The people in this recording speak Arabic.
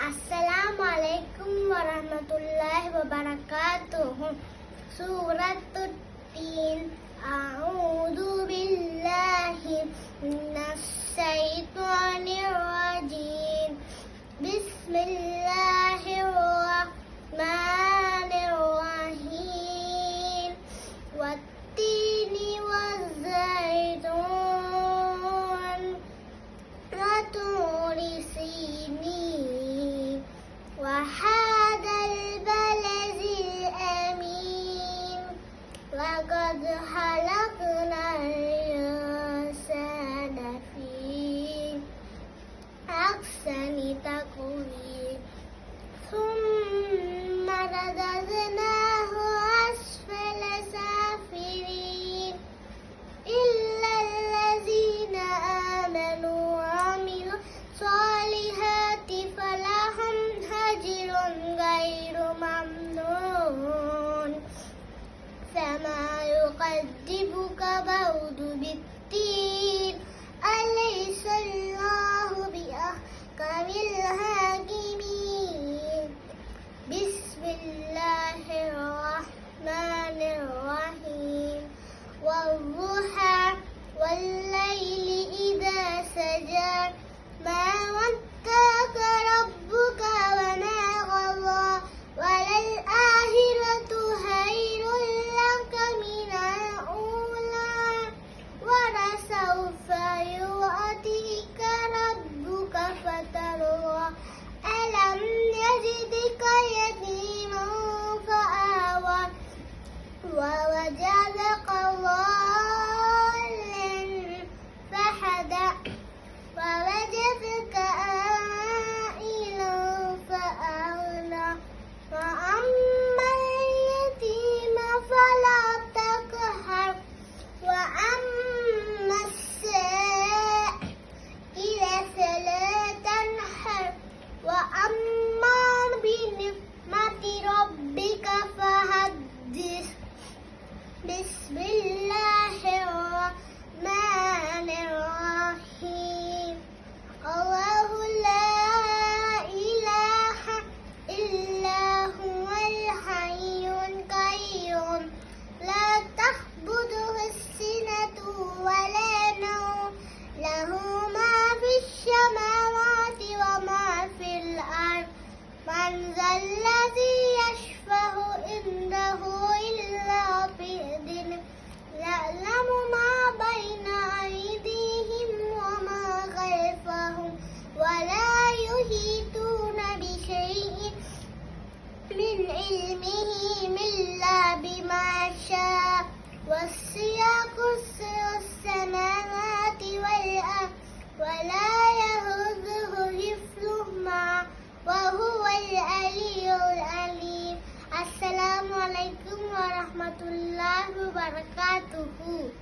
Assalamualaikum warahmatullahi wabarakatuh. Suratul Tin. A'udzu billahi minasy syaithanir rajim. Bismillahirrahmanirrahim. Wattini wazzaitun. Waturi sinin. وهذا البلد الأمين لقد خلقنا الإنسان في أحسن تقويم ثم رددناه أسفل سافلين إلا الذين آمنوا وعملوا الصالحات فلهم أجر غير ممنون فما يكذبك بعد بالدين أليس الله بأحكم الحاكمين بسم الله الرحمن الرحيم والضحى والليل إذا سجى ما ودعك ربك وما غوى وللآخرة خير لك من الأولى ولسوف يؤتيك ربك فترضى ألم يجدك يتيما فآوى ووجدك ضالا فهدى ووجدك عائلا فأغنى وأما اليتيم فلا تقهر وأما السائل فلا تنهر وأما بنعمة ربك فحدث بسم الله الرحمن الرحيم الله لا إله إلا هو الحي القيوم لا تأخذه السنة ولا نوم له ما في السماوات وما في الأرض من ذا الذي يشفع عنده إلا بإذنه يعلم ما بين أيديهم وما خلفهم ولا يحيطون بشيء من علمه إلا بما شاء وسع كرسيه السماوات والأرض ولا يئوده حفظهما وهو العلي العليم. Assalamualaikum warahmatullahi wabarakatuh.